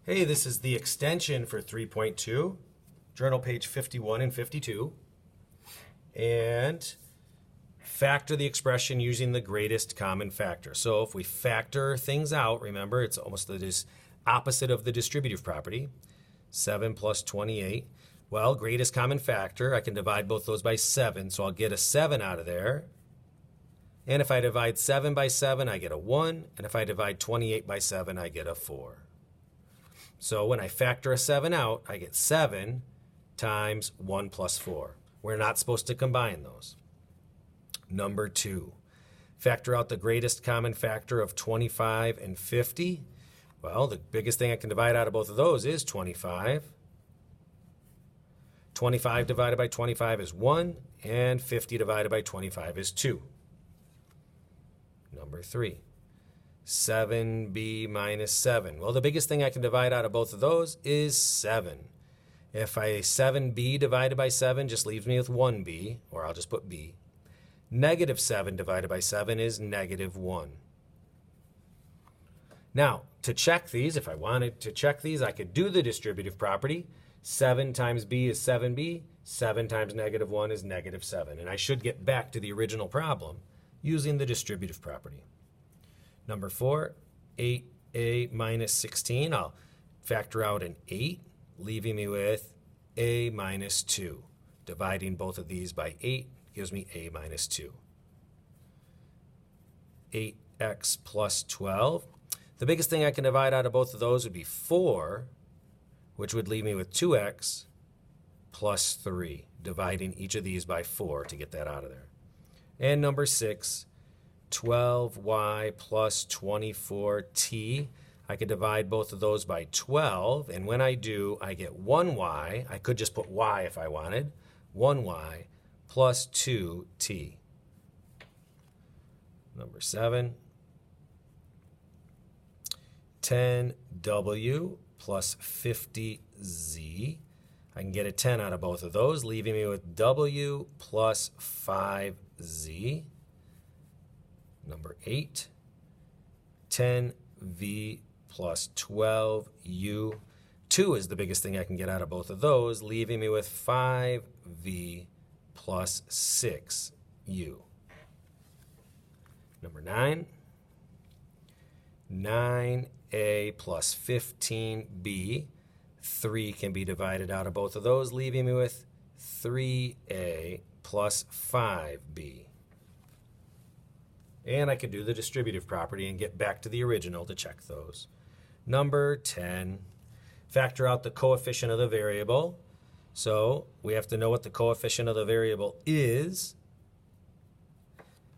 Hey, this is the extension for 3.2, journal page 51 and 52. And factor the expression using the greatest common factor. So if we factor things out, remember, it's almost the opposite of the distributive property. 7 plus 28. Well, greatest common factor, I can divide both those by 7, so I'll get a 7 out of there. And if I divide 7 by 7, I get a 1. And if I divide 28 by 7, I get a 4. So when I factor a 7 out, I get 7 times 1 plus 4. We're not supposed to combine those. Number 2, factor out the greatest common factor of 25 and 50. Well, the biggest thing I can divide out of both of those is 25. 25 divided by 25 is 1, and 50 divided by 25 is 2. Number 3. 7b minus 7. Well, the biggest thing I can divide out of both of those is 7. If 7b divided by 7 just leaves me with 1b, or I'll just put b. Negative 7 divided by 7 is negative 1. Now, to check these, if I wanted to check these, I could do the distributive property. 7 times b is 7b. 7 times negative 1 is negative 7. And I should get back to the original problem using the distributive property. Number 4, 8a minus 16. I'll factor out an 8, leaving me with a minus 2. Dividing both of these by 8 gives me a minus 2. 8x plus 12. The biggest thing I can divide out of both of those would be 4, which would leave me with 2x plus 3, dividing each of these by 4 to get that out of there. And number 6, 12y plus 24t. I could divide both of those by 12, and when I do, I get 1y. I could just put y if I wanted. 1y plus 2t. Number 7, 10w plus 50z. I can get a 10 out of both of those, leaving me with w plus 5z. Number 8, 10v plus 12u. 2 is the biggest thing I can get out of both of those, leaving me with 5v plus 6u. Number 9, 9a plus 15b. 3 can be divided out of both of those, leaving me with 3a plus 5b. And I could do the distributive property and get back to the original to check those. Number 10, factor out the coefficient of the variable. So we have to know what the coefficient of the variable is.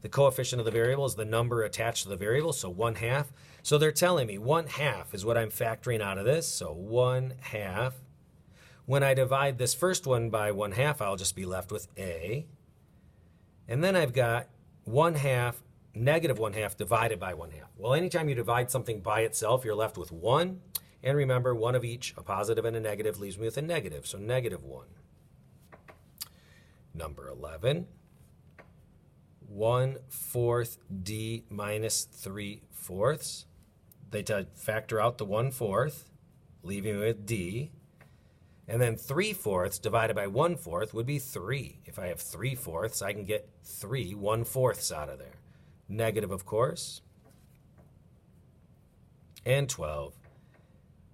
The coefficient of the variable is the number attached to the variable, so 1/2. So they're telling me 1/2 is what I'm factoring out of this, so 1/2. When I divide this first one by 1/2, I'll just be left with a. And then I've got 1/2, negative 1/2 divided by 1/2. Well, anytime you divide something by itself, you're left with 1. And remember, one of each, a positive and a negative, leaves me with a negative, so negative 1. Number 11, 1/4 d minus 3/4. They factor out the 1/4, leaving me with d. And then 3/4 divided by 1/4 would be 3. If I have 3/4, I can get 3 1/4 out of there. Negative, of course. And 12.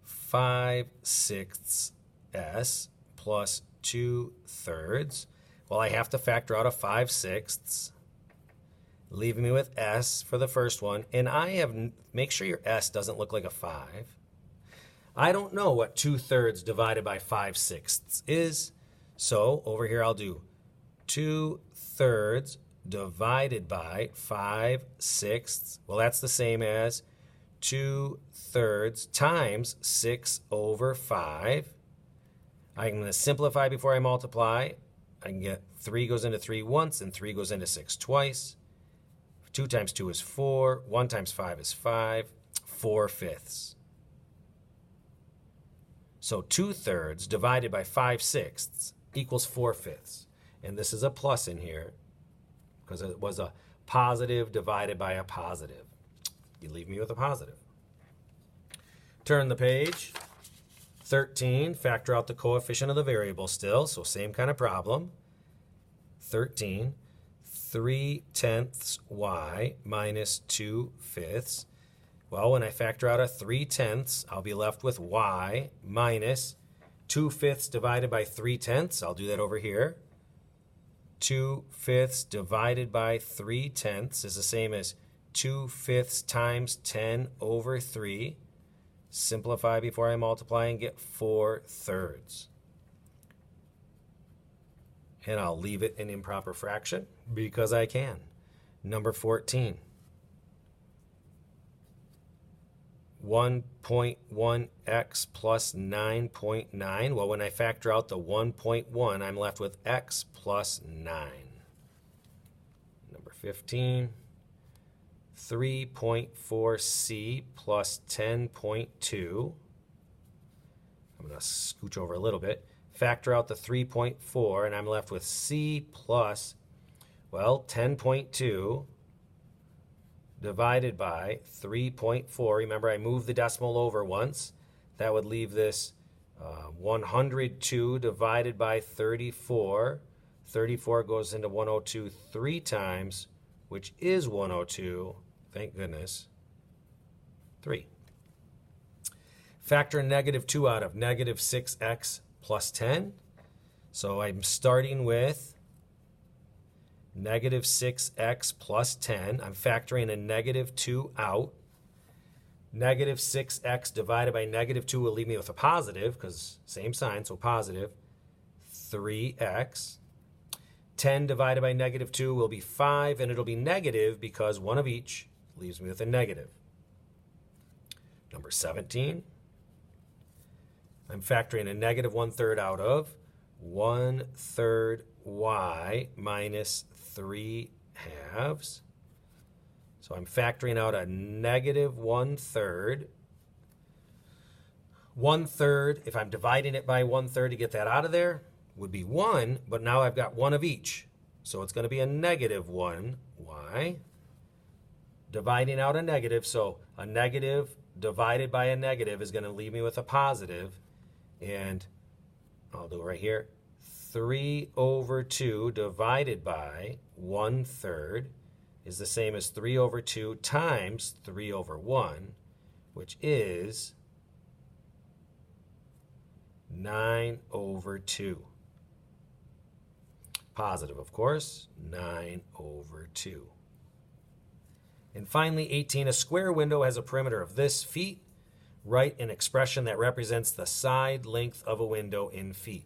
5/6 s plus 2/3. Well, I have to factor out a 5/6, leaving me with s for the first one. And make sure your s doesn't look like a 5. I don't know what 2/3 divided by 5/6 is. So over here I'll do 2/3 divided by 5/6. Well, that's the same as 2/3 times 6/5. I'm going to simplify before I multiply. I can get 3 goes into 3 once and 3 goes into 6 twice. 2 times 2 is 4. 1 times 5 is 5. 4/5. So 2/3 divided by 5/6 equals 4/5. And this is a plus in here because it was a positive divided by a positive. You leave me with a positive. Turn the page. 13, factor out the coefficient of the variable still, so same kind of problem. 13, 3/10 y minus 2/5. Well, when I factor out a 3/10, I'll be left with y minus 2/5 divided by 3/10. I'll do that over here. 2/5 divided by 3/10 is the same as 2/5 times 10 over 3. Simplify before I multiply and get 4/3. And I'll leave it an improper fraction because I can. Number 14. 1.1x plus 9.9. Well, when I factor out the 1.1, I'm left with x plus 9. Number 15. 3.4c plus 10.2. I'm going to scooch over a little bit. Factor out the 3.4, and I'm left with c plus, well, 10.2 divided by 3.4. Remember, I moved the decimal over once. That would leave this 102 divided by 34. 34 goes into 102 3 times, which is 102. Thank goodness. 3. Factor -2 out of negative 6x plus 10. So I'm starting with negative 6x plus 10. I'm factoring a -2 out. Negative 6x divided by -2 will leave me with a positive, because same sign, so positive 3x. 10 divided by -2 will be 5, and it'll be negative because one of each leaves me with a negative. Number 17. I'm factoring a -1/3 out of 1/3 y minus 3/2. So I'm factoring out a -1/3. 1/3, if I'm dividing it by 1/3 to get that out of there, would be 1, but now I've got one of each. So it's going to be a -1y. Dividing out a negative, so a negative divided by a negative is going to leave me with a positive. And I'll do it right here. 3/2 divided by 1/3 is the same as 3/2 times 3/1, which is 9/2. Positive, of course, 9/2. And finally, 18, a square window has a perimeter of this feet. Write an expression that represents the side length of a window in feet.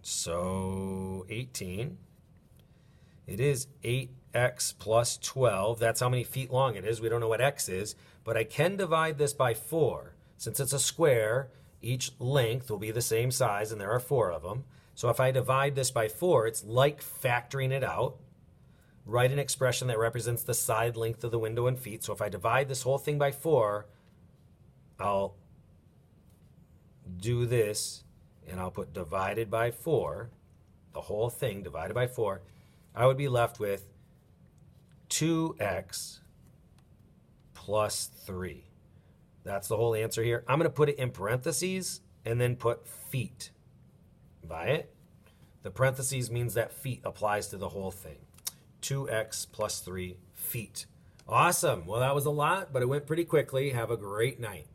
So 18, it is 8x plus 12. That's how many feet long it is. We don't know what x is, but I can divide this by 4. Since it's a square, each length will be the same size, and there are 4 of them. So if I divide this by 4, it's like factoring it out. Write an expression that represents the side length of the window in feet. So if I divide this whole thing by 4, I'll do this, and I'll put divided by 4, the whole thing divided by 4. I would be left with 2x plus 3. That's the whole answer here. I'm going to put it in parentheses and then put feet by it. The parentheses means that feet applies to the whole thing. 2x plus 3 feet. Awesome. Well, that was a lot, but it went pretty quickly. Have a great night.